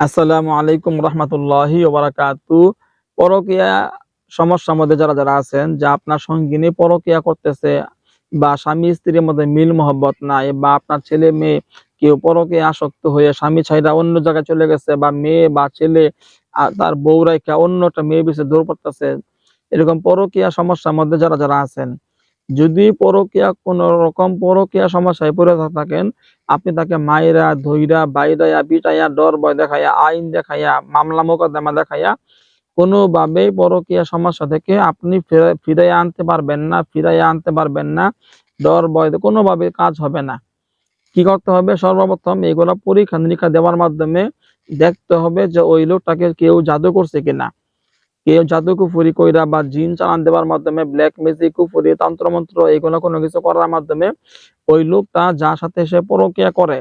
আসসালামু আলাইকুম রহমতুল্লাহি ওয়া বারাকাতু। পরকীয়া সমস্যার মধ্যে যারা আছেন, যে আপনার সঙ্গিনী পরকীয়া করতেছে বা স্বামী স্ত্রীর মধ্যে মিল মহব্বত নাই, বা আপনার ছেলে মেয়ে কেউ পরকীয়া আসক্ত হয়ে স্বামী ছাইড়া অন্য জায়গায় চলে গেছে, বা মেয়ে বা ছেলে তার বউ রাইখা অন্য একটা মেয়ে পিছে দৌড় করতেছে, এরকম পরকীয়া সমস্যার মধ্যে যারা আছেন, যদি কোনো রকম পরকীয়া সমস্যায় পড়ে থাকেন, আপনি তাকে মাইরা ধইরা বাইরাইয়া পিটাইয়া ডর ভয় দেখাইয়া আইন দেখাইয়া মামলা মোকদ্দমা দেখাইয়া কোনোভাবেই পরকীয়া সমস্যা থেকে আপনি ফিরাইয়া আনতে পারবেন না। ডর ভয় কোনোভাবে কাজ হবে না। কি করতে হবে? সর্বপ্রথম এগুলা পরীক্ষা নিরীক্ষা দেওয়ার মাধ্যমে দেখতে হবে যে ওই লোকটাকে কেউ জাদু করছে কিনা। কেউ জাদু কুফরি কইরা বা জিন চালান দেওয়ার মাধ্যমে, ব্ল্যাক ম্যাজিক, কুফরি, তন্ত্রমন্ত্র এগুলো কোনো কিছু করার মাধ্যমে ওই লোকটা যার সাথে সে পরকীয়া করে,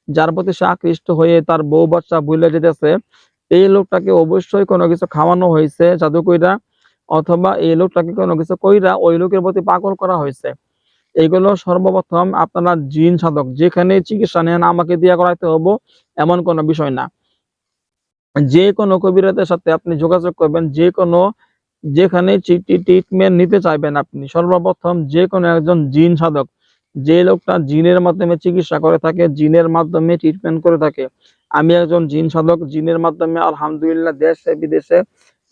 যার প্রতি সে আকৃষ্ট হয়ে তার বউ বাচ্চা ভুলে যেতেছে, এই লোকটাকে অবশ্যই কোনো কিছু খাওয়ানো হয়েছে জাদু কইরা, অথবা এই লোকটাকে কোনো কিছু কইরা ওই লোকের প্রতি পাগল করা হয়েছে। এইগুলো সর্বপ্রথম আপনারা জিন সাধক যেখানে চিকিৎসা নেন আমাকে দিয়া করাইতে হবো এমন কোনো বিষয় না। যে কোনো কবিরাজের সাথে আপনি যোগাযোগ করবেন, যেখানে ট্রিটমেন্ট নিতে চাইবেন আপনি, সর্বপ্রথম যে কোনো একজন জিন সাধক, যে লোকটা জিনের মাধ্যমে চিকিৎসা করে থাকে, জিনের মাধ্যমে ট্রিটমেন্ট করে থাকে। আমি একজন জিন সাধক, জিনের মাধ্যমে আলহামদুলিল্লাহ দেশে বিদেশে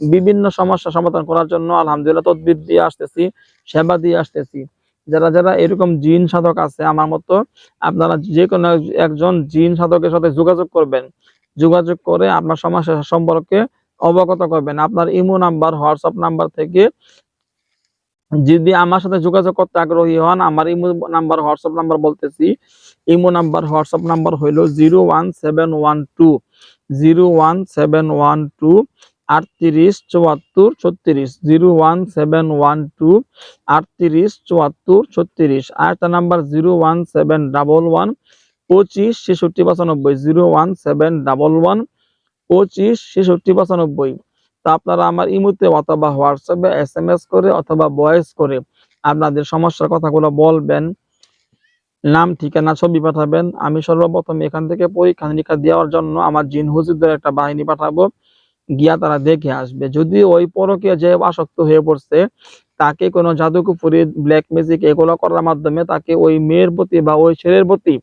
বিভিন্ন সমস্যা সমাধান করার জন্য আলহামদুলিল্লাহ তদবির দিয়ে আসতেছি, সেবা দিয়ে আসতেছি। যারা এরকম জিন সাধক আছে আমার মতো, আপনারা যে কোনো একজন জিন সাধকের সাথে যোগাযোগ করবেন। যোগাযোগ করে আপনার সমস্যা সম্পর্কে অবগত করবেন। আপনার ইমো নাম্বার, হোয়াটসঅ্যাপ নাম্বার থেকে যদি আমার সাথে যোগাযোগ করতে আগ্রহী হন, আমার ইমো নাম্বার, হোয়াটসঅ্যাপ নাম্বার বলতেছি। ইমো নাম্বার, হোয়াটসঅ্যাপ নাম্বার হইল 01712 01712 38 74 36 01712 38 74 36। আর একটা নাম্বার 01711 25 66 95 01711 25 66 95। তা আপনারা আমার ইমোতে অথবা হোয়াটসঅ্যাপে SMS করে অথবা ভয়েস করে আপনাদের সমস্যার কথাগুলো বলবেন, নাম ঠিকানা ছবি পাঠাবেন। আমি সর্বপ্রথম এখান থেকে পরীক্ষা নিরীক্ষা দেওয়ার জন্য আমার জিন হুজুরদের একটা বাহিনী পাঠাবো, গিয়া তারা দেখে আসবে। যদি ওই পরকীয়া যে আসক্ত হয়ে পড়ছে তাকে কোনো জাদুকুফরি, ব্ল্যাক ম্যাজিক এগুলো করার মাধ্যমে তাকে ওই মেয়ের প্রতি বা ওই ছেলের প্রতি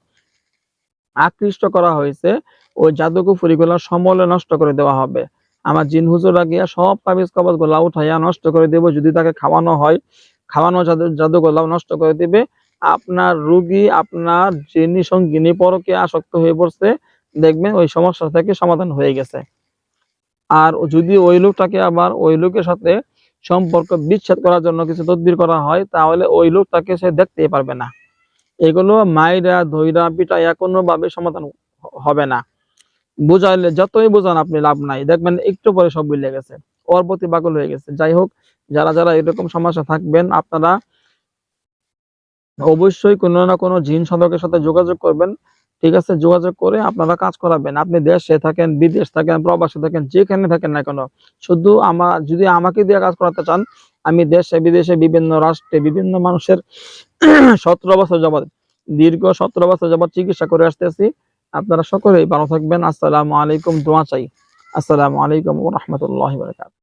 আকৃষ্ট করা হয়েছে, ওই জাদুকুফরিগুলো সমূলে নষ্ট করে দেওয়া হবে। আমার জিন হুজুররা গিয়া সব তাবিজ কবজগুলা উঠাইয়া নষ্ট করে দেব। যদি তাকে খাওয়ানো হয়, খাওয়ানো জাদুগুলাও নষ্ট করে দিবে। আপনার রোগী, আপনার যিনি সঙ্গিনী পরকীয়া আসক্ত হয়ে পড়ছে, দেখবেন ওই সমস্যা থেকে সমাধান হয়ে গেছে। আর যদি ওই লোকটাকে আবার ওই লোকের সাথে সম্পর্ক বিচ্ছেদ করার জন্য কিছু তদবির করা হয়, তাহলে ওই লোকটাকে সে দেখতেই পারবে না। এগুলো মাইরা ধইরা পিটাইয়া কোনোভাবে সমাধান হবে না। বুঝাইলে যতই বোঝান আপনি লাভ নাই, দেখবেন একটু পরে সব ভুলে গেছে, ওর প্রতি পাগল হয়ে গেছে। যাই হোক, যারা এরকম সমস্যা থাকবেন আপনারা অবশ্যই কোনো না কোনো জিন সাধকের সাথে যোগাযোগ করবেন। ঠিক আছে? যোগাযোগ করে আপনারা কাজ করাবেন। আপনি দেশে থাকেন, বিদেশ থাকেন, প্রবাসে থাকেন, যেখানে থাকেন না কেন, শুধু যদি আমাকে দিয়ে কাজ করাতে চান, আমি দেশে বিদেশে বিভিন্ন রাষ্ট্রে বিভিন্ন মানুষের 17 বছর যাবৎ, দীর্ঘ 17 বছর যাবৎ চিকিৎসা করে আসতেছি। আপনারা সকলেই ভালো থাকবেন। আসসালামু আলাইকুম। দোয়া চাই। আসসালামু আলাইকুম ওয়া রাহমাতুল্লাহি ওয়া বারাকাতুহু।